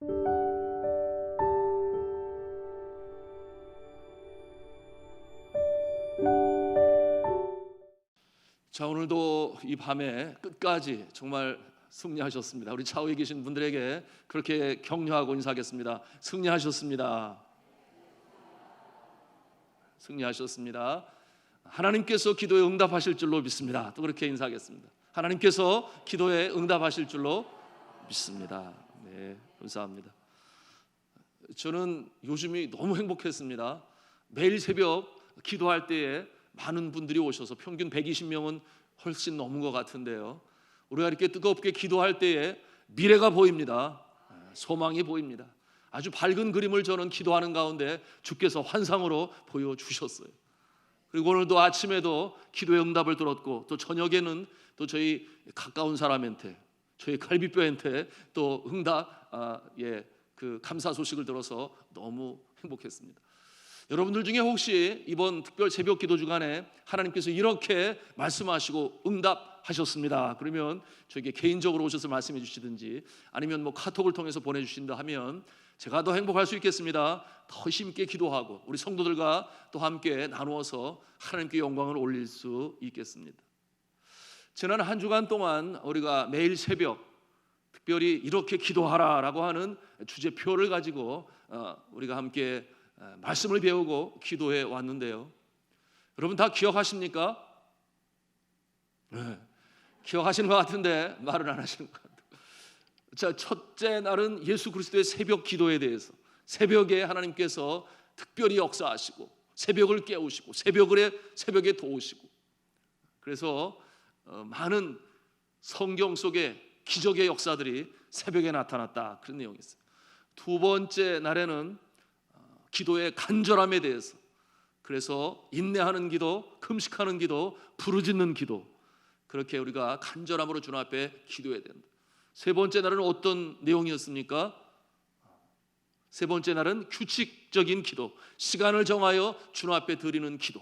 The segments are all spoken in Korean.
자, 오늘도 이 밤에 끝까지 정말 승리하셨습니다. 우리 차후에 계신 분들에게 그렇게 격려하고 인사하겠습니다. 승리하셨습니다. 승리하셨습니다. 하나님께서 기도에 응답하실 줄로 믿습니다. 또 그렇게 인사하겠습니다. 하나님께서 기도에 응답하실 줄로 믿습니다. 네, 감사합니다. 저는 요즘이 너무 행복했습니다. 매일 새벽 기도할 때에 많은 분들이 오셔서 평균 120명은 훨씬 넘은 것 같은데요, 우리가 이렇게 뜨겁게 기도할 때에 미래가 보입니다. 소망이 보입니다. 아주 밝은 그림을 저는 기도하는 가운데 주께서 환상으로 보여주셨어요. 그리고 오늘도 아침에도 기도의 응답을 들었고, 또 저녁에는 또 저희 가까운 사람한테, 저희 갈비뼈한테 또 응답, 그 감사 소식을 들어서 너무 행복했습니다. 여러분들 중에 혹시 이번 특별 새벽 기도 주간에 하나님께서 이렇게 말씀하시고 응답하셨습니다, 그러면 저에게 개인적으로 오셔서 말씀해 주시든지 아니면 뭐 카톡을 통해서 보내주신다 하면 제가 더 행복할 수 있겠습니다. 더 힘있게 기도하고 우리 성도들과 또 함께 나누어서 하나님께 영광을 올릴 수 있겠습니다. 지난 한 주간 동안 우리가 매일 새벽 특별히 이렇게 기도하라라고 하는 주제표를 가지고 우리가 함께 말씀을 배우고 기도해 왔는데요, 여러분 다 기억하십니까? 네, 기억하시는 것 같은데 말을 안 하시는 것 같아요. 자, 첫째 날은 예수 그리스도의 새벽 기도에 대해서, 새벽에 하나님께서 특별히 역사하시고 새벽을 깨우시고 새벽에 도우시고, 그래서 많은 성경 속에 기적의 역사들이 새벽에 나타났다, 그런 내용이 있어요. 두 번째 날에는 기도의 간절함에 대해서, 그래서 인내하는 기도, 금식하는 기도, 부르짖는 기도, 그렇게 우리가 간절함으로 주님 앞에 기도해야 된다. 세 번째 날은 어떤 내용이었습니까? 세 번째 날은 규칙적인 기도, 시간을 정하여 주님 앞에 드리는 기도.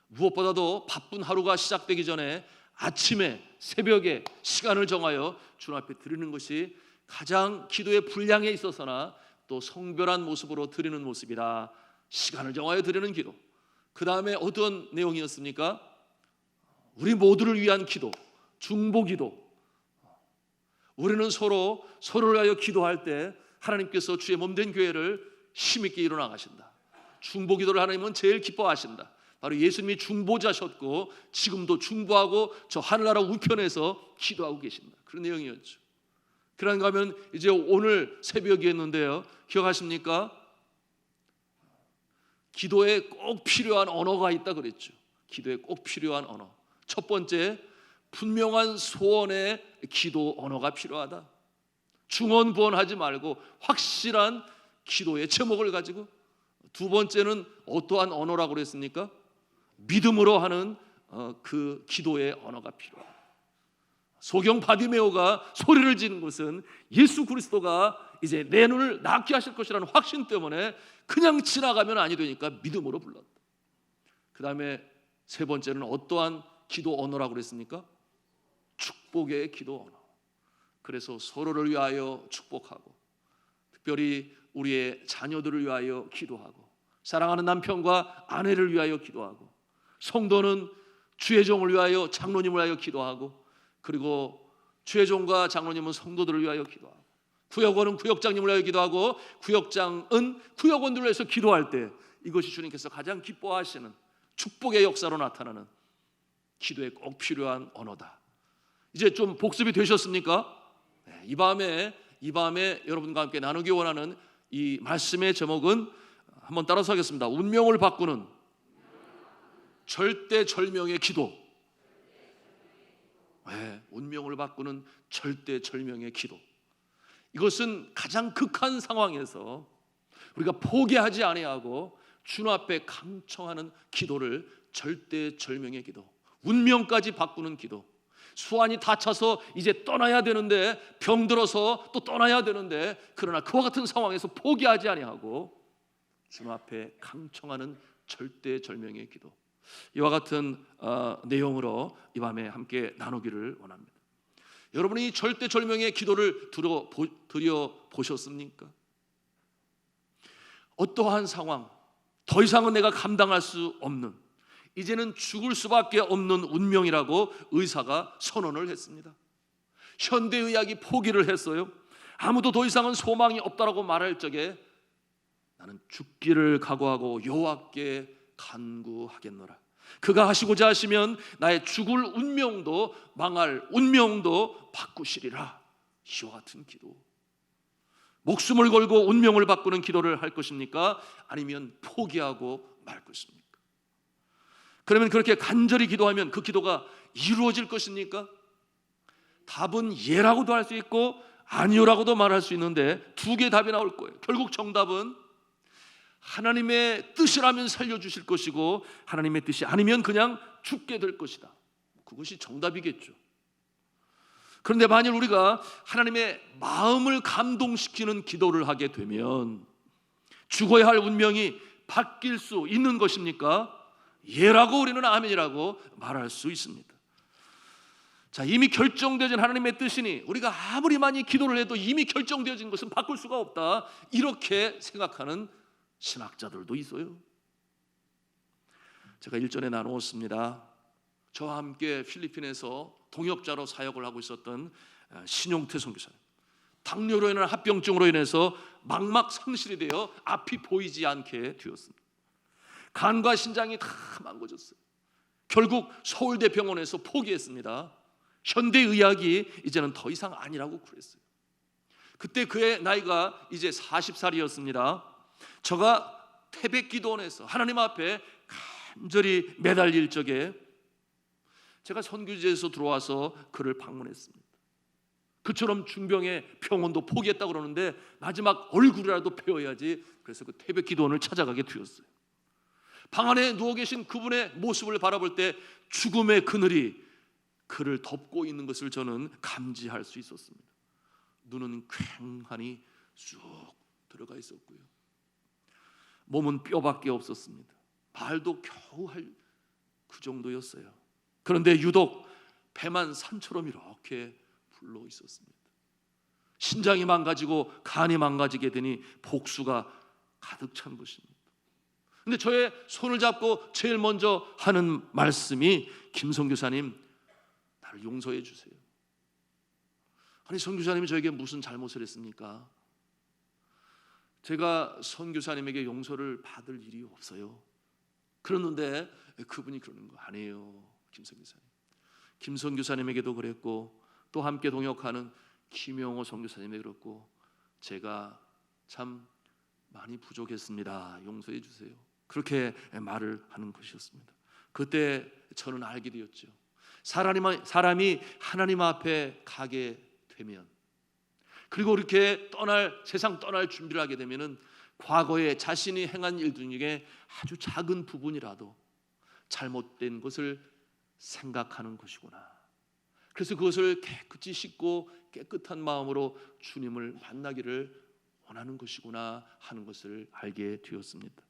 무엇보다도 바쁜 하루가 시작되기 전에 아침에 새벽에 시간을 정하여 주님 앞에 드리는 것이 가장 기도의 분량에 있어서나 또 성별한 모습으로 드리는 모습이라, 시간을 정하여 드리는 기도. 그 다음에 어떤 내용이었습니까? 우리 모두를 위한 기도, 중보기도. 우리는 서로를 위하여 기도할 때 하나님께서 주의 몸된 교회를 힘있게 일어나 가신다. 중보기도를 하나님은 제일 기뻐하신다. 바로 예수님이 중보자셨고 지금도 중보하고 저 하늘나라 우편에서 기도하고 계신다, 그런 내용이었죠. 그런가 하면 이제 오늘 새벽이었는데요, 기억하십니까? 기도에 꼭 필요한 언어가 있다 그랬죠. 기도에 꼭 필요한 언어. 첫 번째, 분명한 소원의 기도 언어가 필요하다. 중언부언하지 말고 확실한 기도의 제목을 가지고. 두 번째는 어떠한 언어라고 그랬습니까? 믿음으로 하는 그 기도의 언어가 필요하다. 소경 바디메오가 소리를 지는 것은 예수 그리스도가 이제 내 눈을 낫게 하실 것이라는 확신 때문에 그냥 지나가면 아니 되니까 믿음으로 불렀다. 그 다음에 세 번째는 어떠한 기도 언어라고 그랬습니까? 축복의 기도 언어. 그래서 서로를 위하여 축복하고, 특별히 우리의 자녀들을 위하여 기도하고, 사랑하는 남편과 아내를 위하여 기도하고, 성도는 주의 종을 위하여, 장로님을 위하여 기도하고, 그리고 주의 종과 장로님은 성도들을 위하여 기도하고, 구역원은 구역장님을 위하여 기도하고, 구역장은 구역원들을 위해서 기도할 때 이것이 주님께서 가장 기뻐하시는 축복의 역사로 나타나는 기도에 꼭 필요한 언어다. 이제 좀 복습이 되셨습니까? 네, 이 밤에 여러분과 함께 나누기 원하는 이 말씀의 제목은 한번 따라서 하겠습니다. 운명을 바꾸는 절대절명의 기도. 네, 운명을 바꾸는 절대절명의 기도. 이것은 가장 극한 상황에서 우리가 포기하지 아니하고 주님 앞에 강청하는 기도를 절대절명의 기도, 운명까지 바꾸는 기도. 수완이 다쳐서 이제 떠나야 되는데, 병들어서 또 떠나야 되는데, 그러나 그와 같은 상황에서 포기하지 아니하고 주님 앞에 강청하는 절대절명의 기도. 이와 같은 내용으로 이 밤에 함께 나누기를 원합니다. 여러분이 절대절명의 기도를 드려보셨습니까? 어떠한 상황, 더 이상은 내가 감당할 수 없는, 이제는 죽을 수밖에 없는 운명이라고 의사가 선언을 했습니다. 현대의학이 포기를 했어요. 아무도 더 이상은 소망이 없다라고 말할 적에 나는 죽기를 각오하고 여호와께 간구하겠노라. 그가 하시고자 하시면 나의 죽을 운명도 망할 운명도 바꾸시리라. 이와 같은 기도, 목숨을 걸고 운명을 바꾸는 기도를 할 것입니까? 아니면 포기하고 말 것입니까? 그러면 그렇게 간절히 기도하면 그 기도가 이루어질 것입니까? 답은 예라고도 할 수 있고 아니요라고도 말할 수 있는데 두 개의 답이 나올 거예요. 결국 정답은 하나님의 뜻이라면 살려주실 것이고 하나님의 뜻이 아니면 그냥 죽게 될 것이다. 그것이 정답이겠죠. 그런데 만일 우리가 하나님의 마음을 감동시키는 기도를 하게 되면 죽어야 할 운명이 바뀔 수 있는 것입니까? 예라고 우리는 아멘이라고 말할 수 있습니다. 자, 이미 결정되어진 하나님의 뜻이니 우리가 아무리 많이 기도를 해도 이미 결정되어진 것은 바꿀 수가 없다, 이렇게 생각하는 신학자들도 있어요. 제가 일전에 나누었습니다. 저와 함께 필리핀에서 동역자로 사역을 하고 있었던 신용태 선교사님, 당뇨로 인한 합병증으로 인해서 망막 상실이 되어 앞이 보이지 않게 되었습니다. 간과 신장이 다 망가졌어요. 결국 서울대병원에서 포기했습니다. 현대의학이 이제는 더 이상 아니라고 그랬어요. 그때 그의 나이가 이제 40살이었습니다. 저가 태백기도원에서 하나님 앞에 간절히 매달릴 적에 제가 선교지에서 들어와서 그를 방문했습니다. 그처럼 중병의 병원도 포기했다고 그러는데 마지막 얼굴이라도 배워야지, 그래서 그 태백기도원을 찾아가게 되었어요. 방 안에 누워 계신 그분의 모습을 바라볼 때 죽음의 그늘이 그를 덮고 있는 것을 저는 감지할 수 있었습니다. 눈은 퀭하니 쑥 들어가 있었고요. 몸은 뼈밖에 없었습니다. 말도 겨우 할 그 정도였어요. 그런데 유독 배만 산처럼 이렇게 불러 있었습니다. 신장이 망가지고 간이 망가지게 되니 복수가 가득 찬 것입니다. 근데 저의 손을 잡고 제일 먼저 하는 말씀이, 김선교사님, 나를 용서해 주세요. 아니, 선교사님이 저에게 무슨 잘못을 했습니까? 제가 선교사님에게 용서를 받을 일이 없어요. 그러는데 그분이 그러는 거 아니에요. 김선교사님, 김선교사님에게도 그랬고 또 함께 동역하는 김용호 선교사님에게 그랬고 제가 참 많이 부족했습니다. 용서해 주세요. 그렇게 말을 하는 것이었습니다. 그때 저는 알게 되었죠. 사람이 하나님 앞에 가게 되면, 그리고 이렇게 세상 떠날 준비를 하게 되면은 과거에 자신이 행한 일 중에 아주 작은 부분이라도 잘못된 것을 생각하는 것이구나. 그래서 그것을 깨끗이 씻고 깨끗한 마음으로 주님을 만나기를 원하는 것이구나 하는 것을 알게 되었습니다.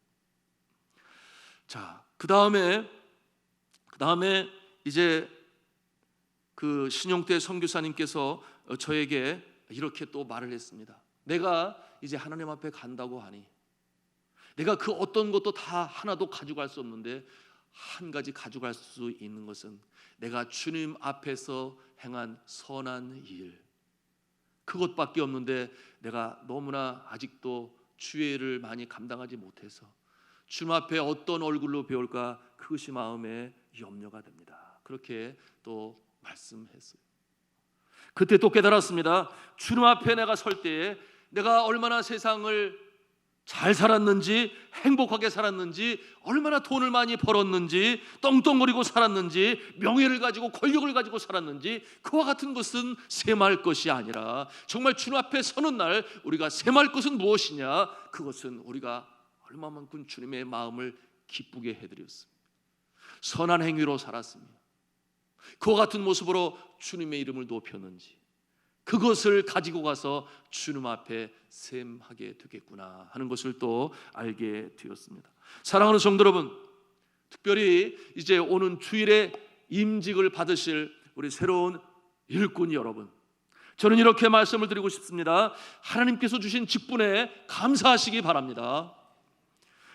자, 그 다음에 이제 그 신용태 선교사님께서 저에게 이렇게 또 말을 했습니다. 내가 이제 하나님 앞에 간다고 하니 내가 그 어떤 것도 다 하나도 가져갈 수 없는데 한 가지 가져갈 수 있는 것은 내가 주님 앞에서 행한 선한 일, 그것밖에 없는데 내가 너무나 아직도 주의 일을 많이 감당하지 못해서 주님 앞에 어떤 얼굴로 배울까, 그것이 마음에 염려가 됩니다. 그렇게 또 말씀했어요. 그때 또 깨달았습니다. 주님 앞에 내가 설 때에 내가 얼마나 세상을 잘 살았는지, 행복하게 살았는지, 얼마나 돈을 많이 벌었는지, 떵떵거리고 살았는지, 명예를 가지고 권력을 가지고 살았는지, 그와 같은 것은 셈할 것이 아니라 정말 주님 앞에 서는 날 우리가 셈할 것은 무엇이냐, 그것은 우리가 얼마만큼 주님의 마음을 기쁘게 해드렸습니다. 선한 행위로 살았습니다. 그와 같은 모습으로 주님의 이름을 높였는지, 그것을 가지고 가서 주님 앞에 셈하게 되겠구나 하는 것을 또 알게 되었습니다. 사랑하는 성도 여러분, 특별히 이제 오는 주일에 임직을 받으실 우리 새로운 일꾼 여러분, 저는 이렇게 말씀을 드리고 싶습니다. 하나님께서 주신 직분에 감사하시기 바랍니다.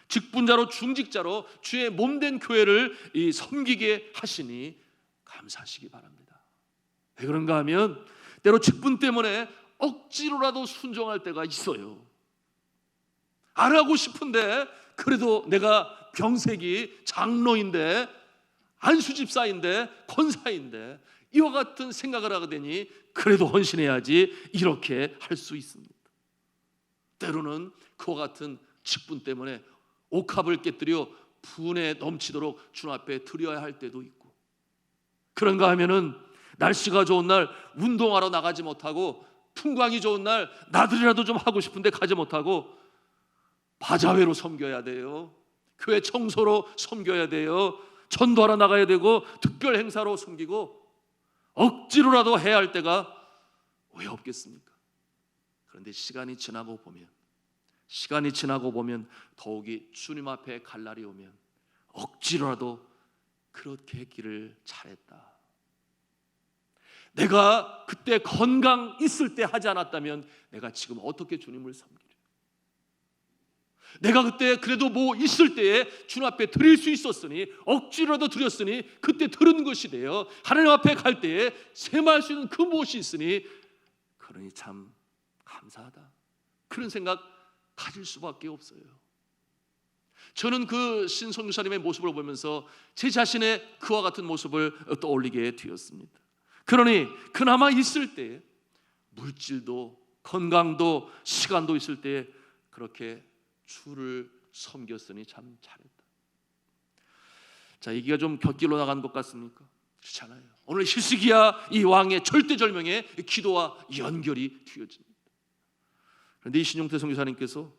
직분자로 중직자로 주의 몸된 교회를 섬기게 하시니 감사하시기 바랍니다. 왜 그런가 하면 때로 직분 때문에 억지로라도 순종할 때가 있어요. 안 하고 싶은데 그래도 내가 병색이 장로인데 안수집사인데 권사인데 이와 같은 생각을 하게 되니 그래도 헌신해야지 이렇게 할 수 있습니다. 때로는 그와 같은 직분 때문에 옥합을 깨뜨려 분에 넘치도록 주 앞에 드려야 할 때도 있고, 그런가 하면은 날씨가 좋은 날 운동하러 나가지 못하고 풍광이 좋은 날 나들이라도 좀 하고 싶은데 가지 못하고 바자회로 섬겨야 돼요. 교회 청소로 섬겨야 돼요. 전도하러 나가야 되고 특별 행사로 섬기고 억지로라도 해야 할 때가 왜 없겠습니까? 그런데 시간이 지나고 보면 더욱이 주님 앞에 갈 날이 오면 억지로라도 그렇게 했기를 잘했다. 내가 그때 건강 있을 때 하지 않았다면 내가 지금 어떻게 주님을 섬기려? 내가 그때 그래도 뭐 있을 때에 주님 앞에 드릴 수 있었으니 억지로라도 드렸으니 그때 들은 것이 되어 하나님 앞에 갈 때에 셈할 수 있는 그 무엇이 있으니 그러니 참 감사하다. 그런 생각 가질 수밖에 없어요. 저는 그 신선교사님의 모습을 보면서 제 자신의 그와 같은 모습을 떠올리게 되었습니다. 그러니 그나마 있을 때 물질도 건강도 시간도 있을 때 그렇게 주를 섬겼으니 참 잘했다. 자, 얘기가 좀 곁길로 나간 것 같습니까? 그렇지 않아요. 오늘 히스기야 이 왕의 절대절명의 기도와 연결이 되어집니다. 그런데 이 신용태 선교사님께서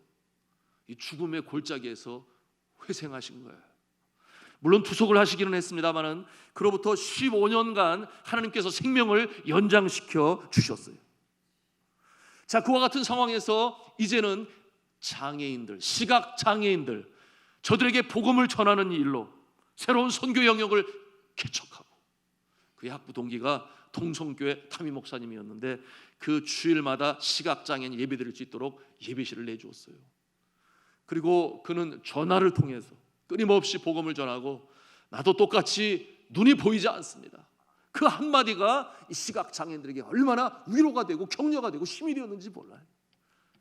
이 죽음의 골짜기에서 회생하신 거예요. 물론 투석을 하시기는 했습니다마는 그로부터 15년간 하나님께서 생명을 연장시켜 주셨어요. 자, 그와 같은 상황에서 이제는 장애인들, 시각 장애인들, 저들에게 복음을 전하는 일로 새로운 선교 영역을 개척하고, 그의 학부 동기가 동성교회 타미 목사님이었는데 그 주일마다 시각 장애인 예배드릴 수 있도록 예배실을 내주었어요. 그리고 그는 전화를 통해서 끊임없이 복음을 전하고, 나도 똑같이 눈이 보이지 않습니다. 그 한마디가 이 시각 장애인들에게 얼마나 위로가 되고 격려가 되고 힘이 되었는지 몰라요.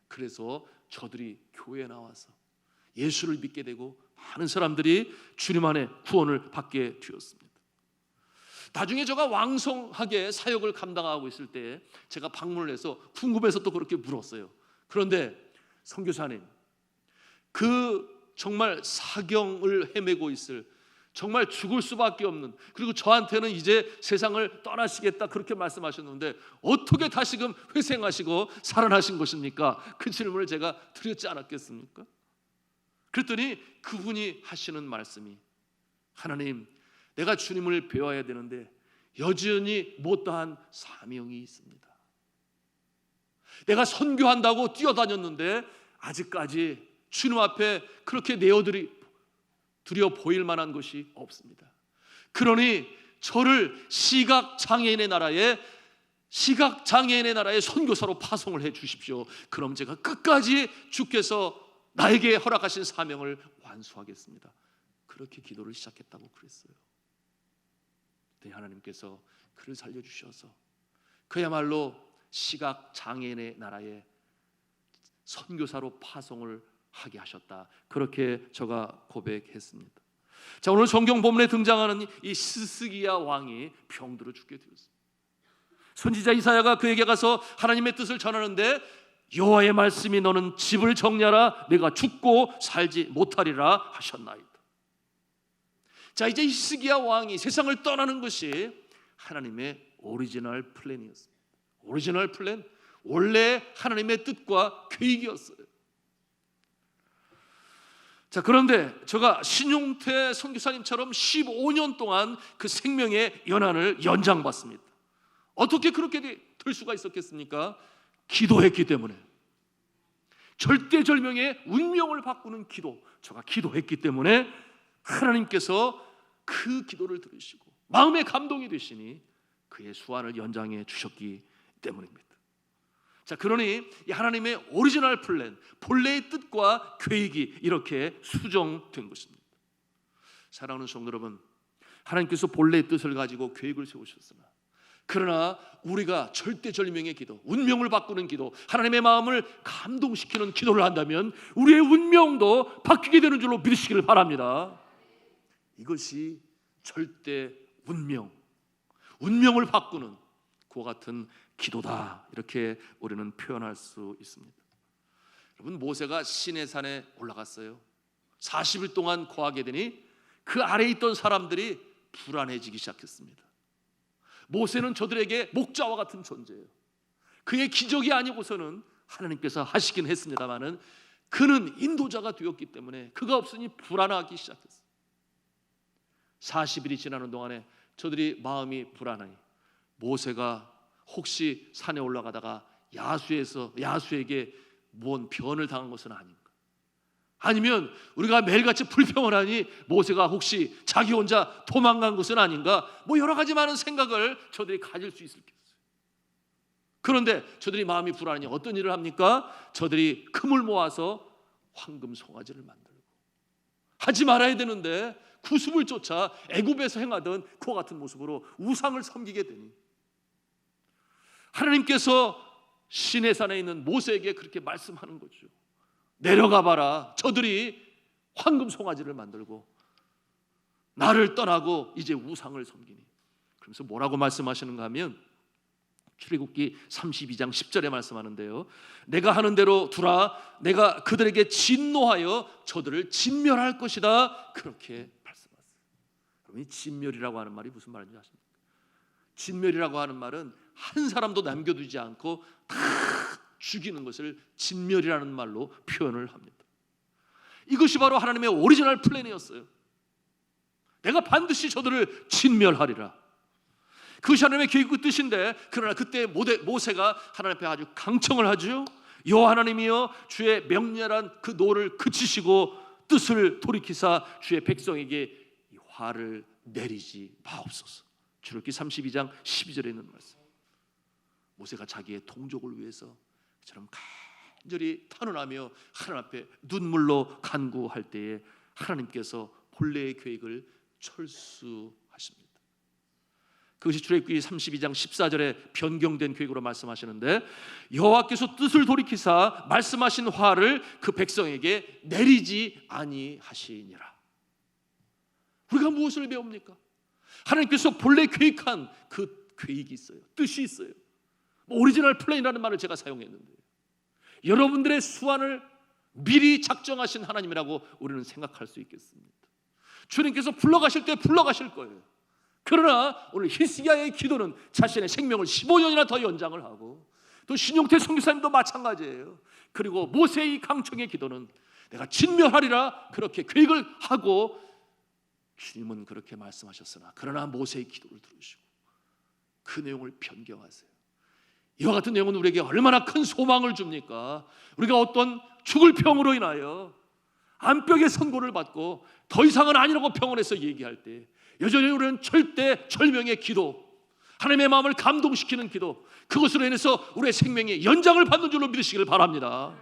그래서 저들이 교회에 나와서 예수를 믿게 되고 많은 사람들이 주님 안에 구원을 받게 되었습니다. 나중에 제가 왕성하게 사역을 감당하고 있을 때 제가 방문을 해서 궁금해서 또 그렇게 물었어요. 그런데 선교사님, 그 정말 사경을 헤매고 있을, 정말 죽을 수밖에 없는, 그리고 저한테는 이제 세상을 떠나시겠다 그렇게 말씀하셨는데 어떻게 다시금 회생하시고 살아나신 것입니까? 그 질문을 제가 드렸지 않았겠습니까? 그랬더니 그분이 하시는 말씀이, 하나님, 내가 주님을 배워야 되는데 여전히 못다한 사명이 있습니다. 내가 선교한다고 뛰어다녔는데 아직까지 주님 앞에 그렇게 드려 보일 만한 것이 없습니다. 그러니 저를 시각장애인의 나라에 선교사로 파송을 해 주십시오. 그럼 제가 끝까지 주께서 나에게 허락하신 사명을 완수하겠습니다. 그렇게 기도를 시작했다고 그랬어요. 그때 하나님께서 그를 살려주셔서 그야말로 시각장애인의 나라에 선교사로 파송을 하게 하셨다. 그렇게 저가 고백했습니다. 자, 오늘 성경 본문에 등장하는 이 히스기야 왕이 병들어 죽게 되었습니다. 선지자 이사야가 그에게 가서 하나님의 뜻을 전하는데 여호와의 말씀이 너는 집을 정리하라, 내가 죽고 살지 못하리라 하셨나이다. 자, 이제 히스기야 왕이 세상을 떠나는 것이 하나님의 오리지널 플랜이었습니다. 오리지널 플랜, 원래 하나님의 뜻과 계획이었어요. 자, 그런데 제가 신용태 선교사님처럼 15년 동안 그 생명의 연한을 연장받습니다. 어떻게 그렇게 될 수가 있었겠습니까? 기도했기 때문에. 절대절명의 운명을 바꾸는 기도, 제가 기도했기 때문에 하나님께서 그 기도를 들으시고 마음의 감동이 되시니 그의 수완을 연장해 주셨기 때문입니다. 자, 그러니 이 하나님의 오리지널 플랜, 본래의 뜻과 계획이 이렇게 수정된 것입니다. 사랑하는 성도 여러분, 하나님께서 본래의 뜻을 가지고 계획을 세우셨으나, 그러나 우리가 절대절명의 기도, 운명을 바꾸는 기도, 하나님의 마음을 감동시키는 기도를 한다면 우리의 운명도 바뀌게 되는 줄로 믿으시기를 바랍니다. 이것이 절대 운명을 바꾸는 그와 같은 기도다, 이렇게 우리는 표현할 수 있습니다. 여러분, 모세가 시내산에 올라갔어요. 40일 동안 거하게 되니 그 아래에 있던 사람들이 불안해지기 시작했습니다. 모세는 저들에게 목자와 같은 존재예요. 그의 기적이 아니고서는 하나님께서 하시긴 했습니다마는 그는 인도자가 되었기 때문에 그가 없으니 불안하기 시작했어요. 40일이 지나는 동안에 저들이 마음이 불안하니 모세가 혹시 산에 올라가다가 야수에게 뭔 변을 당한 것은 아닌가, 아니면 우리가 매일같이 불평을 하니 모세가 혹시 자기 혼자 도망간 것은 아닌가, 뭐 여러 가지 많은 생각을 저들이 가질 수 있었겠어요. 그런데 저들이 마음이 불안하니 어떤 일을 합니까? 저들이 금을 모아서 황금 송아지를 만들고, 하지 말아야 되는데 구습을 쫓아 애굽에서 행하던 그와 같은 모습으로 우상을 섬기게 되니 하나님께서 시내산에 있는 모세에게 그렇게 말씀하는 거죠. 내려가 봐라. 저들이 황금 송아지를 만들고 나를 떠나고 이제 우상을 섬기니. 그러면서 뭐라고 말씀하시는가 하면 출애굽기 32장 10절에 말씀하는데요, 내가 하는 대로 두라. 내가 그들에게 진노하여 저들을 진멸할 것이다. 그렇게 말씀하세요. 그럼 이 진멸이라고 하는 말이 무슨 말인지 아십니까? 진멸이라고 하는 말은 한 사람도 남겨두지 않고 다 죽이는 것을 진멸이라는 말로 표현을 합니다. 이것이 바로 하나님의 오리지널 플랜이었어요. 내가 반드시 저들을 진멸하리라. 그것이 하나님의 계획과 뜻인데, 그러나 그때 모세가 하나님 앞에 아주 강청을 하죠. 여호와 하나님이여, 주의 명렬한 그 노를 그치시고 뜻을 돌이키사 주의 백성에게 이 화를 내리지 마옵소서. 출애굽기 32장 12절에 있는 말씀. 모세가 자기의 동족을 위해서 그처럼 간절히 탄원하며 하나님 앞에 눈물로 간구할 때에 하나님께서 본래의 계획을 철수하십니다. 그것이 출애굽기 32장 14절에 변경된 계획으로 말씀하시는데, 여호와께서 뜻을 돌이키사 말씀하신 화를 그 백성에게 내리지 아니하시니라. 우리가 무엇을 배웁니까? 하나님께서 본래 계획한 그 계획이 있어요. 뜻이 있어요. 오리지널 플랜이라는 말을 제가 사용했는데, 여러분들의 수완을 미리 작정하신 하나님이라고 우리는 생각할 수 있겠습니다. 주님께서 불러가실 때 불러가실 거예요. 그러나 오늘 히스기야의 기도는 자신의 생명을 15년이나 더 연장을 하고, 또 신용태 선교사님도 마찬가지예요. 그리고 모세의 강청의 기도는 내가 진멸하리라 그렇게 계획을 하고, 주님은 그렇게 말씀하셨으나 그러나 모세의 기도를 들으시고 그 내용을 변경하세요. 이와 같은 내용은 우리에게 얼마나 큰 소망을 줍니까? 우리가 어떤 죽을 병으로 인하여 암벽의 선고를 받고 더 이상은 아니라고 병원에서 얘기할 때 여전히 우리는 절대 절명의 기도, 하나님의 마음을 감동시키는 기도, 그것으로 인해서 우리의 생명이 연장을 받는 줄로 믿으시길 바랍니다.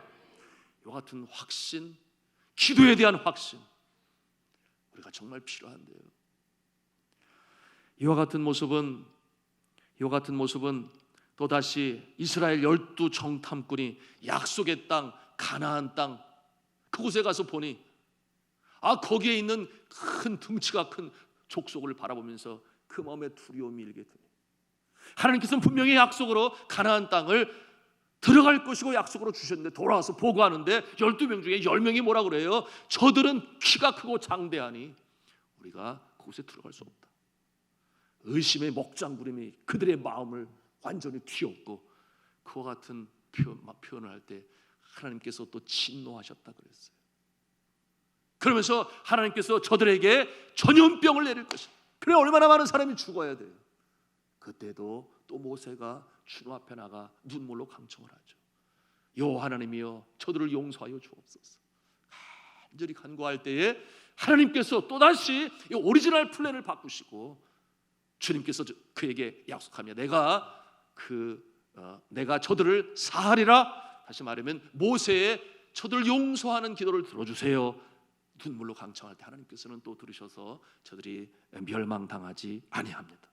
이와 같은 확신, 기도에 대한 확신, 우리가 정말 필요한데요. 이와 같은 모습은 또다시 이스라엘 12 정탐꾼이 약속의 땅, 가나안 땅, 그곳에 가서 보니 거기에 있는 큰 덩치가 큰 족속을 바라보면서 그 마음에 두려움이 일게 되니, 하나님께서는 분명히 약속으로 가나안 땅을 들어갈 것이고 약속으로 주셨는데 돌아와서 보고하는데 12명 중에 10명이 뭐라 그래요? 저들은 키가 크고 장대하니 우리가 그곳에 들어갈 수 없다. 의심의 먹장구름이 그들의 마음을 완전히 뒤엎고, 그와 같은 표현을 할 때 하나님께서 또 진노하셨다 그랬어요. 그러면서 하나님께서 저들에게 전염병을 내릴 것이다. 그래 얼마나 많은 사람이 죽어야 돼요. 그때도 또 모세가 주님 앞에 나가 눈물로 강청을 하죠. 여호와 하나님이여, 저들을 용서하여 주옵소서. 간절히 간구할 때에 하나님께서 또다시 이 오리지널 플랜을 바꾸시고, 주님께서 그에게 약속하며 내가 그 내가 저들을 사하리라. 다시 말하면 모세의 저들 용서하는 기도를 들어주세요. 눈물로 강청할 때 하나님께서는 또 들으셔서 저들이 멸망당하지 아니합니다.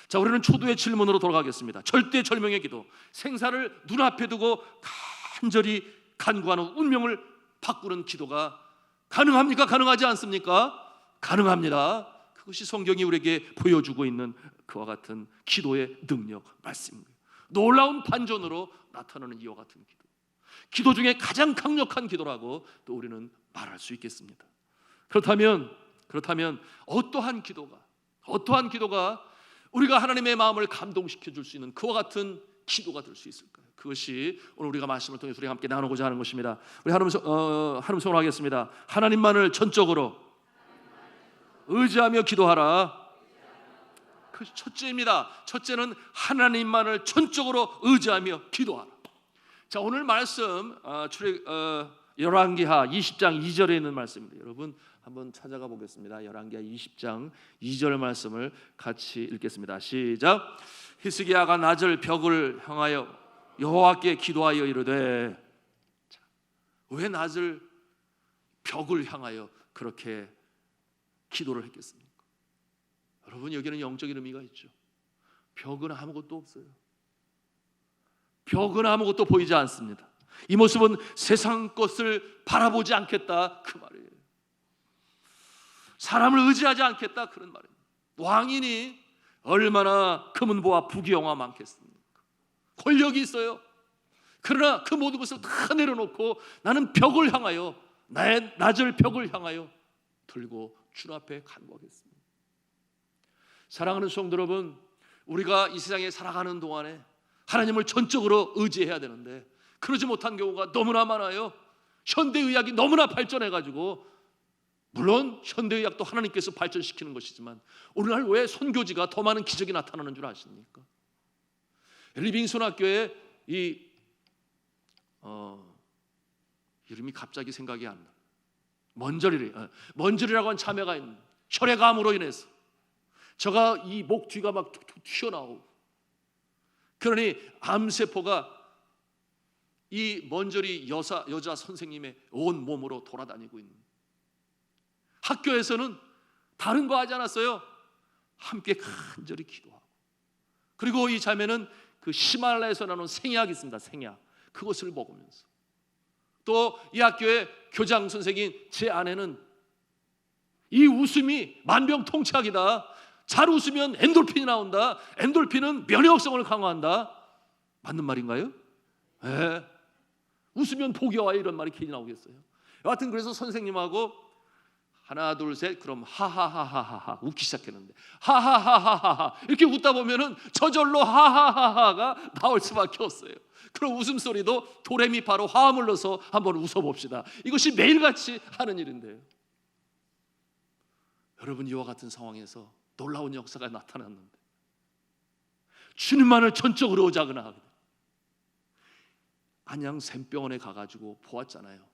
자, 우리는 초두의 질문으로 돌아가겠습니다. 절대절명의 기도, 생사를 눈앞에 두고 간절히 간구하는 운명을 바꾸는 기도가 가능합니까? 가능하지 않습니까? 가능합니다. 그것이 성경이 우리에게 보여주고 있는 그와 같은 기도의 능력 말씀입니다. 놀라운 반전으로 나타나는 이와 같은 기도 중에 가장 강력한 기도라고 또 우리는 말할 수 있겠습니다. 그렇다면 어떠한 기도가 우리가 하나님의 마음을 감동시켜 줄 수 있는 그와 같은 기도가 될 수 있을까요? 그것이 오늘 우리가 말씀을 통해서 우리가 함께 나누고자 하는 것입니다. 우리 하나님 손으로 하겠습니다. 하나님만을 전적으로 의지하며 기도하라. 그 첫째입니다. 첫째는 하나님만을 전적으로 의지하며 기도하라. 자, 오늘 말씀 열왕기하 20장 2절에 있는 말씀입니다. 여러분 한번 찾아가 보겠습니다. 열왕기하 20장 2절 말씀을 같이 읽겠습니다. 시작. 히스기야가 낮을 벽을 향하여 여호와께 기도하여 이르되. 자, 왜 낮을 벽을 향하여 그렇게 기도를 했겠습니까? 여러분, 여기는 영적인 의미가 있죠. 벽은 아무것도 없어요. 벽은 아무것도 보이지 않습니다. 이 모습은 세상 것을 바라보지 않겠다 그 말이에요. 사람을 의지하지 않겠다 그런 말입니다. 왕인이 얼마나 금은보와 부귀영화 많겠습니까? 권력이 있어요. 그러나 그 모든 것을 다 내려놓고 나는 벽을 향하여, 나의 낮을 벽을 향하여 들고 주 앞에 간구하겠습니다. 사랑하는 성도 여러분, 우리가 이 세상에 살아가는 동안에 하나님을 전적으로 의지해야 되는데 그러지 못한 경우가 너무나 많아요. 현대의학이 너무나 발전해가지고, 물론 현대의학도 하나님께서 발전시키는 것이지만 오늘날 왜 선교지가 더 많은 기적이 나타나는 줄 아십니까? 리빙손 학교에 이름이 갑자기 생각이 안 나. 먼저리라고 하는 자매가 있는 혈액암으로 인해서 저가 이 목 뒤가 막 튀어나오고, 그러니 암세포가 이 먼저리 여자 선생님의 온 몸으로 돌아다니고 있는, 학교에서는 다른 거 하지 않았어요. 함께 간절히 기도하고, 그리고 이 자매는 그 히말라야에서 나오는 생약이 있습니다. 생약, 그것을 먹으면서, 또 이 학교의 교장 선생님 제 아내는 이 웃음이 만병통치약이다. 잘 웃으면 엔돌핀이 나온다. 엔돌핀은 면역성을 강화한다. 맞는 말인가요? 네. 웃으면 복이 와요, 이런 말이 괜히 나오겠어요? 여하튼 그래서 선생님하고 하나 둘 셋 그럼 하하하하하 웃기 시작했는데, 하하하하하 이렇게 웃다 보면은 저절로 하하하하가 나올 수밖에 없어요. 그럼 웃음소리도 도레미파로 화음을 넣어서 한번 웃어봅시다. 이것이 매일같이 하는 일인데요. 여러분, 이와 같은 상황에서 놀라운 역사가 나타났는데 주님만을 전적으로 의지하거나 하거든. 안양 샘병원에 가가지고 보았잖아요.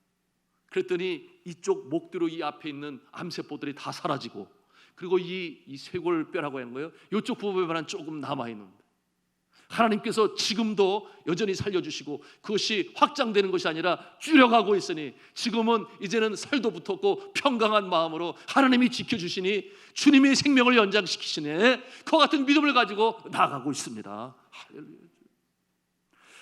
그랬더니 이쪽 목 뒤로 이 앞에 있는 암세포들이 다 사라지고, 그리고 이 쇄골뼈라고 하는 거예요. 이쪽 부분에만 조금 남아있는데 하나님께서 지금도 여전히 살려주시고 그것이 확장되는 것이 아니라 줄여가고 있으니, 지금은 이제는 살도 붙었고 평강한 마음으로 하나님이 지켜주시니 주님의 생명을 연장시키시니 그와 같은 믿음을 가지고 나아가고 있습니다. 할렐루야.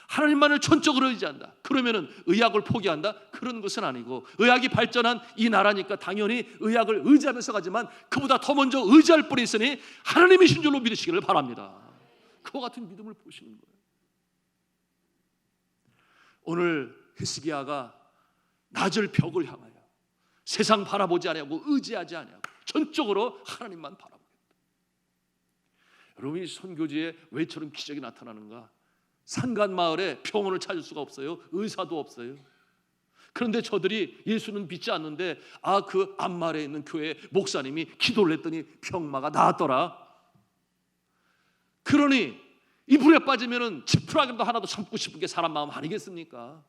하나님만을 전적으로 의지한다. 그러면은 의학을 포기한다? 그런 것은 아니고, 의학이 발전한 이 나라니까 당연히 의학을 의지하면서 가지만 그보다 더 먼저 의지할 분이 있으니 하나님이신 줄로 믿으시기를 바랍니다. 그와 같은 믿음을 보시는 거예요. 오늘 히스기야가 낮을 벽을 향하여 세상 바라보지 아니하고 의지하지 아니하고 전적으로 하나님만 바라보겠다. 여러분, 이 선교지에 왜 저런 기적이 나타나는가? 산간 마을에 병원을 찾을 수가 없어요. 의사도 없어요. 그런데 저들이 예수는 믿지 않는데 그 앞마을에 있는 교회 목사님이 기도를 했더니 병마가 나았더라. 그러니 이 불에 빠지면은 지푸라기도 하나도 참고 싶은 게 사람 마음 아니겠습니까?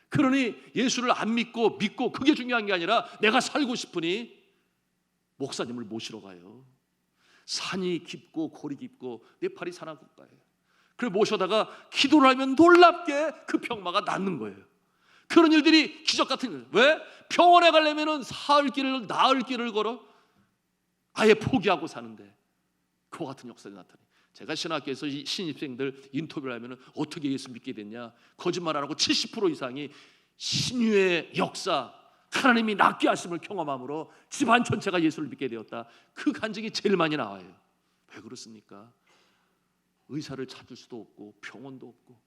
그러니 예수를 안 믿고 그게 중요한 게 아니라 내가 살고 싶으니 목사님을 모시러 가요. 산이 깊고 골이 깊고 네팔이 산악 국가예요. 그래 모셔다가 기도를 하면 놀랍게 그 병마가 낫는 거예요. 그런 일들이 기적 같은 일. 왜? 병원에 가려면 나을 길을 걸어 아예 포기하고 사는데 그와 같은 역사가 나타나요. 제가 신학교에서 이 신입생들 인터뷰를 하면 어떻게 예수 믿게 됐냐, 거짓말 안 하고 70% 이상이 신유의 역사, 하나님이 낫게 하심을 경험함으로 집안 전체가 예수를 믿게 되었다. 그 간증이 제일 많이 나와요. 왜 그렇습니까? 의사를 찾을 수도 없고 병원도 없고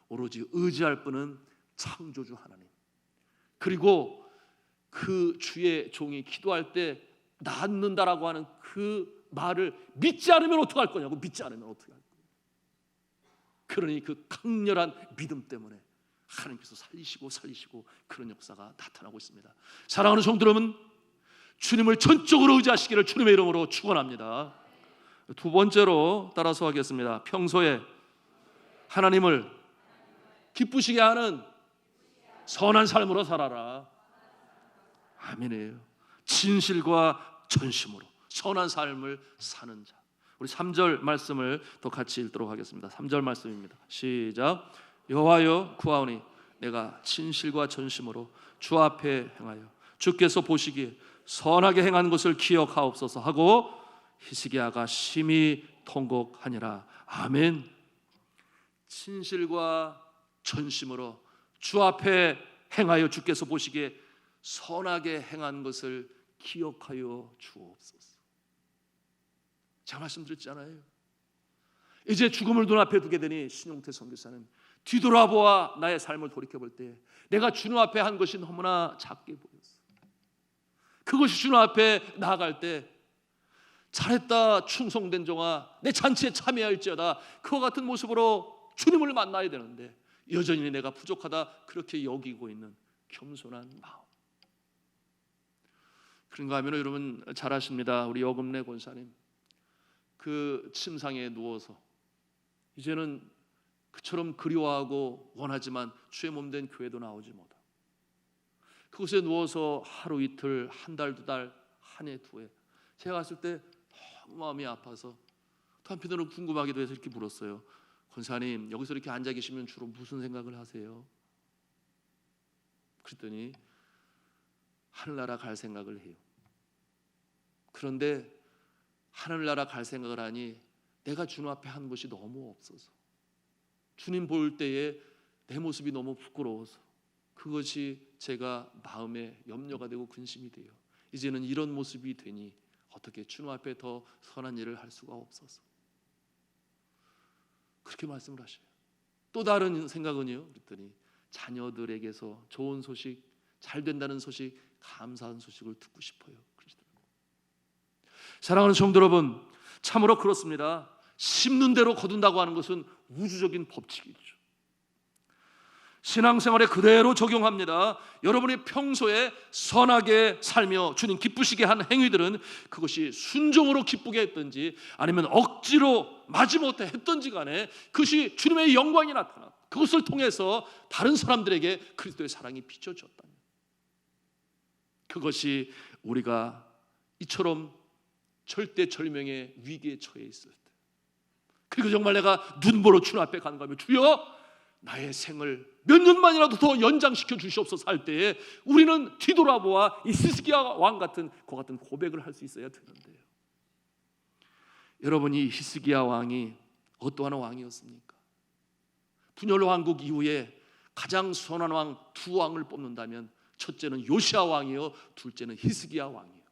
오로지 의지할 분은 창조주 하나님. 그리고 그 주의 종이 기도할 때 낫는다라고 하는 그 말을 믿지 않으면 어떡할 거냐고. 믿지 않으면 어떡할 거냐. 그러니 그 강렬한 믿음 때문에 하나님께서 살리시고 그런 역사가 나타나고 있습니다. 사랑하는 성도 여러분, 주님을 전적으로 의지하시기를 주님의 이름으로 축원합니다. 두 번째로 따라서 하겠습니다. 평소에 하나님을 기쁘시게 하는 선한 삶으로 살아라. 아멘이에요. 진실과 전심으로 선한 삶을 사는 자. 우리 3절 말씀을 더 같이 읽도록 하겠습니다. 3절 말씀입니다. 시작. 여호와여 구하오니 내가 진실과 전심으로 주 앞에 행하여 주께서 보시기에 선하게 행한 것을 기억하옵소서 하고 히스기야가 심히 통곡하니라. 아멘. 진실과 전심으로 주 앞에 행하여 주께서 보시기에 선하게 행한 것을 기억하여 주옵소서. 제가 말씀드렸잖아요. 이제 죽음을 눈앞에 두게 되니 신용태 선교사는 뒤돌아보아 나의 삶을 돌이켜볼 때 내가 주님 앞에 한 것이 너무나 작게 보였어. 그것이 주님 앞에 나아갈 때 잘했다 충성된 종아 내 잔치에 참여할지어다 그와 같은 모습으로 주님을 만나야 되는데 여전히 내가 부족하다 그렇게 여기고 있는 겸손한 마음. 그런가 하면 여러분 잘 아십니다. 우리 여금래 권사님 그 침상에 누워서 이제는 그처럼 그리워하고 원하지만 주의 몸된 교회도 나오지 못하고 그곳에 누워서 하루 이틀 한 달 두 달 한 해 두 해 제가 갔을 때 너무 마음이 아파서 또 한편으로 궁금하기도 해서 이렇게 물었어요. 권사님 여기서 이렇게 앉아 계시면 주로 무슨 생각을 하세요? 그랬더니 하늘나라 갈 생각을 해요. 그런데 하늘나라 갈 생각을 하니 내가 주님 앞에 한 것이 너무 없어서 주님 볼 때에 내 모습이 너무 부끄러워서 그것이 제가 마음에 염려가 되고 근심이 돼요. 이제는 이런 모습이 되니 어떻게 주님 앞에 더 선한 일을 할 수가 없어서 그렇게 말씀을 하셔요. 또 다른 생각은요. 그랬더니 자녀들에게서 좋은 소식, 잘 된다는 소식, 감사한 소식을 듣고 싶어요. 그러시더라고요. 사랑하는 성도 여러분, 참으로 그렇습니다. 심는 대로 거둔다고 하는 것은 우주적인 법칙이죠. 신앙생활에 그대로 적용합니다. 여러분이 평소에 선하게 살며 주님 기쁘시게 한 행위들은 그것이 순종으로 기쁘게 했든지 아니면 억지로 마지못해 했든지 간에 그것이 주님의 영광이 나타나 그것을 통해서 다른 사람들에게 그리스도의 사랑이 비춰졌다면 그것이 우리가 이처럼 절대절명의 위기에 처해 있을 때 그리고 정말 내가 눈보러 주님 앞에 가는 거면 주여 나의 생을 몇 년만이라도 더 연장시켜 주시옵소서 할 때에 우리는 뒤돌아보아 이 히스기야 왕 같은 그 같은 고백을 할 수 있어야 되는데요. 여러분 이 히스기야 왕이 어떠한 왕이었습니까? 분열 왕국 이후에 가장 선한 왕 두 왕을 뽑는다면 첫째는 요시야 왕이요 둘째는 히스기야 왕이에요.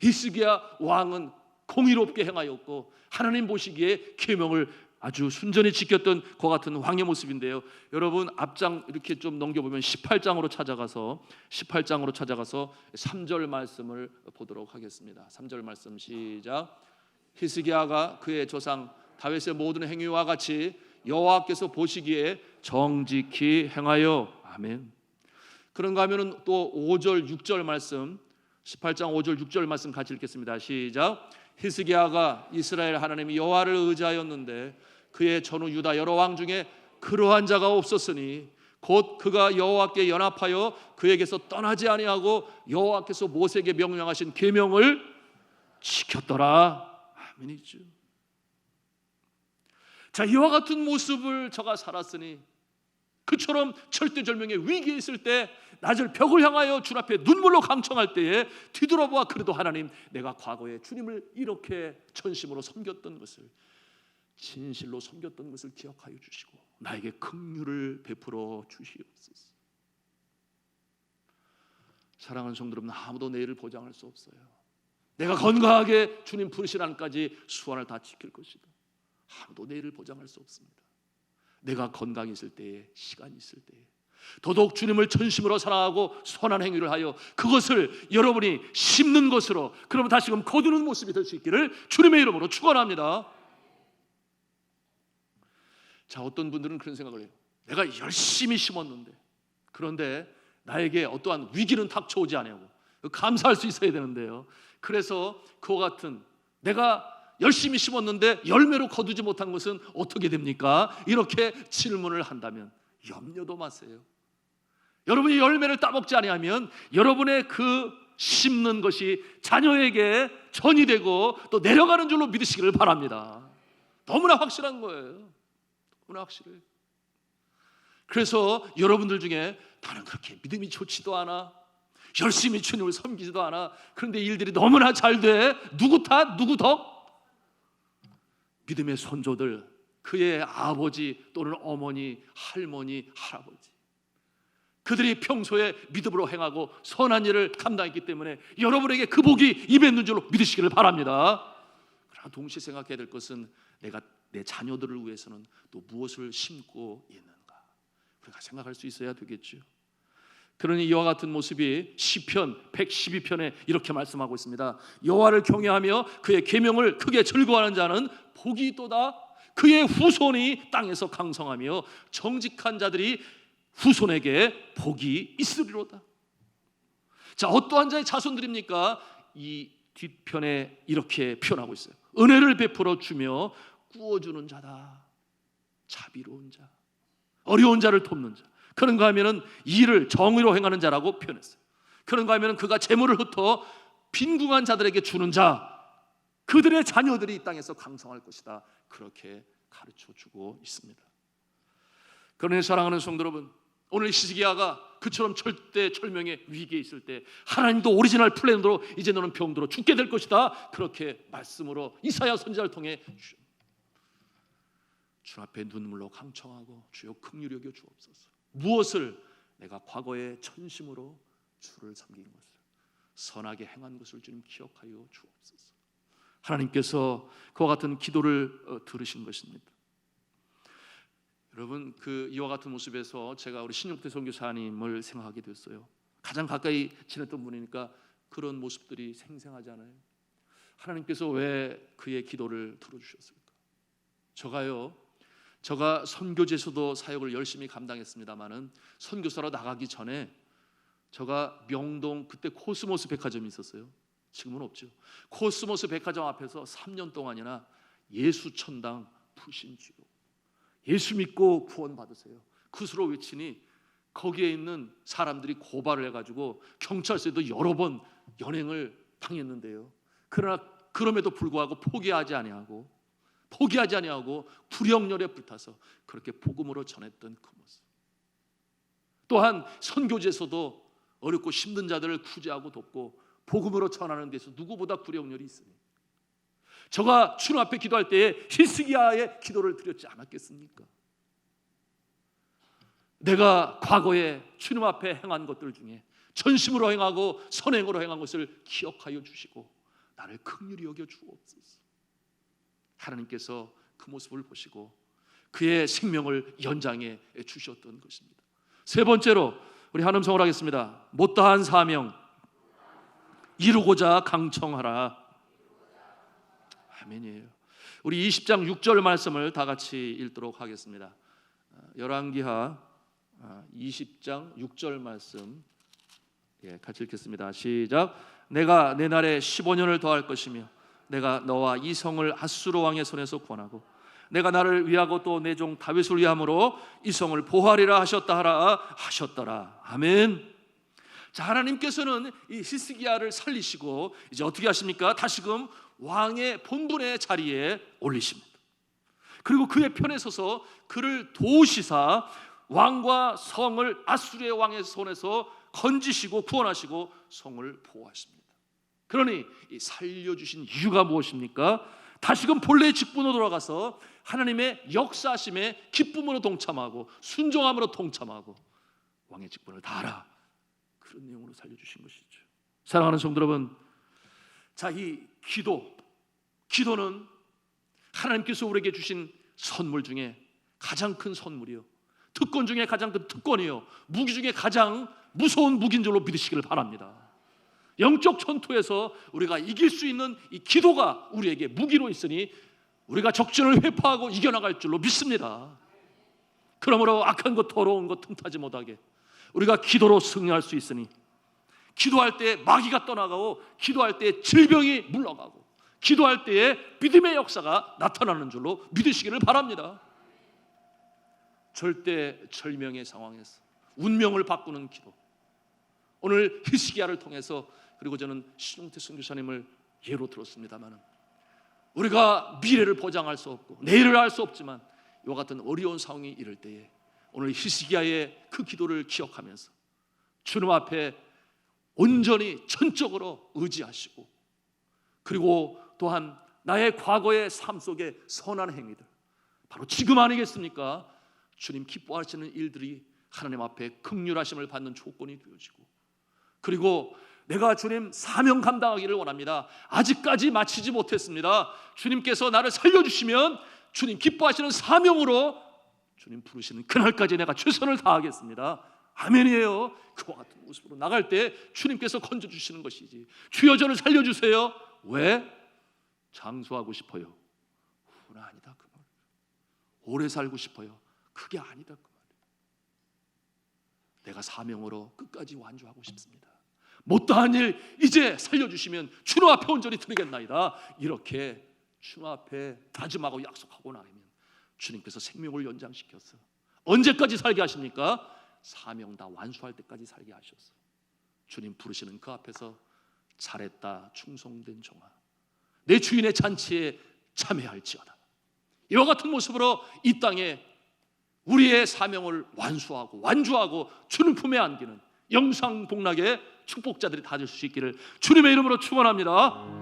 히스기야 왕은 공의롭게 행하였고 하나님 보시기에 계명을 아주 순전히 지켰던 그 같은 왕의 모습인데요. 여러분 앞장 이렇게 좀 넘겨보면 18장으로 찾아가서 3절 말씀을 보도록 하겠습니다. 3절 말씀 시작. 히스기야가 그의 조상 다윗의 모든 행위와 같이 여호와께서 보시기에 정직히 행하여 아멘. 그런가 하면은 또 5절 6절 말씀 18장 5절 6절 말씀 같이 읽겠습니다. 시작. 히스기야가 이스라엘 하나님 여호와를 의지하였는데 그의 전후 유다 여러 왕 중에 그러한 자가 없었으니 곧 그가 여호와께 연합하여 그에게서 떠나지 아니하고 여호와께서 모세에게 명령하신 계명을 지켰더라. 아멘이죠. 자, 이와 같은 모습을 저가 살았으니 그처럼 절대절명의 위기에 있을 때 낮을 벽을 향하여 주 앞에 눈물로 강청할 때에 뒤돌아보아 그래도 하나님, 내가 과거에 주님을 이렇게 전심으로 섬겼던 것을, 진실로 섬겼던 것을 기억하여 주시고 나에게 긍휼을 베풀어 주시옵소서. 사랑하는 성도 여러분, 아무도 내일을 보장할 수 없어요. 내가 건강하게 주님 부르신 안까지 수완을 다 지킬 것이다. 아무도 내일을 보장할 수 없습니다. 내가 건강이 있을 때에, 시간이 있을 때에 더더욱 주님을 전심으로 사랑하고 선한 행위를 하여 그것을 여러분이 심는 것으로, 그러면 다시금 거두는 모습이 될 수 있기를 주님의 이름으로 축원합니다. 자, 어떤 분들은 그런 생각을 해요. 내가 열심히 심었는데, 그런데 나에게 어떠한 위기는 닥쳐오지 않냐고 감사할 수 있어야 되는데요. 그래서 그와 같은 내가 열심히 심었는데 열매로 거두지 못한 것은 어떻게 됩니까? 이렇게 질문을 한다면 염려도 마세요. 여러분이 열매를 따먹지 아니하면 여러분의 그 심는 것이 자녀에게 전이 되고 또 내려가는 줄로 믿으시기를 바랍니다. 너무나 확실한 거예요. 너무나 확실해요. 그래서 여러분들 중에 나는 그렇게 믿음이 좋지도 않아, 열심히 주님을 섬기지도 않아, 그런데 일들이 너무나 잘 돼. 누구 탓? 누구 덕? 믿음의 손조들, 그의 아버지 또는 어머니, 할머니, 할아버지, 그들이 평소에 믿음으로 행하고 선한 일을 감당했기 때문에 여러분에게 그 복이 입에 있는 줄로 믿으시기를 바랍니다. 그러나 동시에 생각해야 될 것은 내가 내 자녀들을 위해서는 또 무엇을 심고 있는가, 우리가 생각할 수 있어야 되겠죠. 그러니 이와 같은 모습이 시편 112편에 이렇게 말씀하고 있습니다. 여호와를 경외하며 그의 계명을 크게 즐거워하는 자는 복이 있도다. 그의 후손이 땅에서 강성하며 정직한 자들이 후손에게 복이 있으리로다. 자, 어떠한 자의 자손들입니까? 이 뒷편에 이렇게 표현하고 있어요. 은혜를 베풀어 주며 꾸어주는 자다. 자비로운 자, 어려운 자를 돕는 자, 그런가 하면은 일을 정의로 행하는 자라고 표현했어요. 그런가 하면은 그가 재물을 흩어 빈궁한 자들에게 주는 자, 그들의 자녀들이 이 땅에서 강성할 것이다. 그렇게 가르쳐주고 있습니다. 그러니 사랑하는 성도 여러분, 오늘 히스기야가 그처럼 절대절명의 위기에 있을 때 하나님도 오리지널 플랜으로 이제 너는 병들어 죽게 될 것이다, 그렇게 말씀으로 이사야 선지자를 통해 주 앞에 눈물로 강청하고 주여 긍휼히 여겨 주옵소서. 무엇을? 내가 과거에 전심으로 주를 섬긴 것을, 선하게 행한 것을 주님 기억하여 주옵소서. 하나님께서 그와 같은 기도를 들으신 것입니다. 여러분, 그 이와 같은 모습에서 제가 우리 신용태 선교사님을 생각하게 됐어요. 가장 가까이 지냈던 분이니까 그런 모습들이 생생하잖아요. 하나님께서 왜 그의 기도를 들어주셨을까? 제가 선교제에서도 사역을 열심히 감당했습니다마는 선교사로 나가기 전에 제가 명동, 그때 코스모스 백화점이 있었어요. 지금은 없죠. 코스모스 백화점 앞에서 3년 동안이나 예수천당 부신주요, 예수 믿고 구원 받으세요, 그수로 외치니 거기에 있는 사람들이 고발을 해가지고 경찰서에도 여러 번 연행을 당했는데요. 그러나 그럼에도 불구하고 포기하지 아니하고 불영렬에 불타서 그렇게 복음으로 전했던 그 모습. 또한 선교제에서도 어렵고 힘든 자들을 구제하고 돕고 복음으로 전하는 데서 누구보다 불영렬이 있으니 제가 주님 앞에 기도할 때에 히스기야의 기도를 드렸지 않았겠습니까? 내가 과거에 주님 앞에 행한 것들 중에 전심으로 행하고 선행으로 행한 것을 기억하여 주시고 나를 긍휼히 여겨 주옵소서. 하나님께서 그 모습을 보시고 그의 생명을 연장해 주셨던 것입니다. 세 번째로 우리 한음성을 하겠습니다. 못다한 사명 이루고자 강청하라. 아멘이에요. 우리 20장 6절 말씀을 다 같이 읽도록 하겠습니다. 열왕기하 20장 6절 말씀 같이 읽겠습니다. 시작. 내가 내 날에 15년을 더할 것이며 내가 너와 이 성을 아수르 왕의 손에서 구원하고 내가 나를 위하고 또 내 종 다윗을 위함으로 이 성을 보호하리라 하셨더라. 아멘. 자, 하나님께서는 이 히스기야를 살리시고 이제 어떻게 하십니까? 다시금 왕의 본분의 자리에 올리십니다. 그리고 그의 편에 서서 그를 도우시사 왕과 성을 아수르의 왕의 손에서 건지시고 구원하시고 성을 보호하십니다. 그러니 이 살려주신 이유가 무엇입니까? 다시금 본래의 직분으로 돌아가서 하나님의 역사하심에 기쁨으로 동참하고 순종함으로 동참하고 왕의 직분을 다하라, 그런 내용으로 살려주신 것이죠. 사랑하는 성도 여러분, 자, 이 기도는 하나님께서 우리에게 주신 선물 중에 가장 큰 선물이요, 특권 중에 가장 큰 특권이요, 무기 중에 가장 무서운 무기인 줄로 믿으시기를 바랍니다. 영적 전투에서 우리가 이길 수 있는 이 기도가 우리에게 무기로 있으니 우리가 적전을 회파하고 이겨나갈 줄로 믿습니다. 그러므로 악한 것, 더러운 것 틈타지 못하게 우리가 기도로 승리할 수 있으니, 기도할 때 마귀가 떠나가고, 기도할 때 질병이 물러가고, 기도할 때에 믿음의 역사가 나타나는 줄로 믿으시기를 바랍니다. 절대절명의 상황에서 운명을 바꾸는 기도, 오늘 히스기야를 통해서, 그리고 저는 신용태 선교사님을 예로 들었습니다만, 우리가 미래를 보장할 수 없고 내일을 알 수 없지만 이와 같은 어려운 상황이 이럴 때에 오늘 히스기야의 그 기도를 기억하면서 주님 앞에 온전히 전적으로 의지하시고, 그리고 또한 나의 과거의 삶 속의 선한 행위들, 바로 지금 아니겠습니까? 주님 기뻐하시는 일들이 하나님 앞에 긍휼하심을 받는 조건이 되어지고, 그리고 내가 주님 사명 감당하기를 원합니다. 아직까지 마치지 못했습니다. 주님께서 나를 살려주시면 주님 기뻐하시는 사명으로 주님 부르시는 그날까지 내가 최선을 다하겠습니다. 아멘이에요. 그와 같은 모습으로 나갈 때 주님께서 건져주시는 것이지, 주여 저를 살려주세요, 왜? 장수하고 싶어요, 그건 아니다 그 말. 오래 살고 싶어요, 그게 아니다 그 말. 내가 사명으로 끝까지 완주하고 싶습니다. 못다한 일 이제 살려주시면 주님 앞에 온전히 드리겠나이다, 이렇게 주님 앞에 다짐하고 약속하고 나면 주님께서 생명을 연장시켜서 언제까지 살게 하십니까? 사명 다 완수할 때까지 살게 하셔서 주님 부르시는 그 앞에서 잘했다 충성된 종아, 내 주인의 잔치에 참여할지어다, 이와 같은 모습으로 이 땅에 우리의 사명을 완수하고 완주하고 주님 품에 안기는 영상복락의 축복자들이 다 될 수 있기를 주님의 이름으로 축원합니다.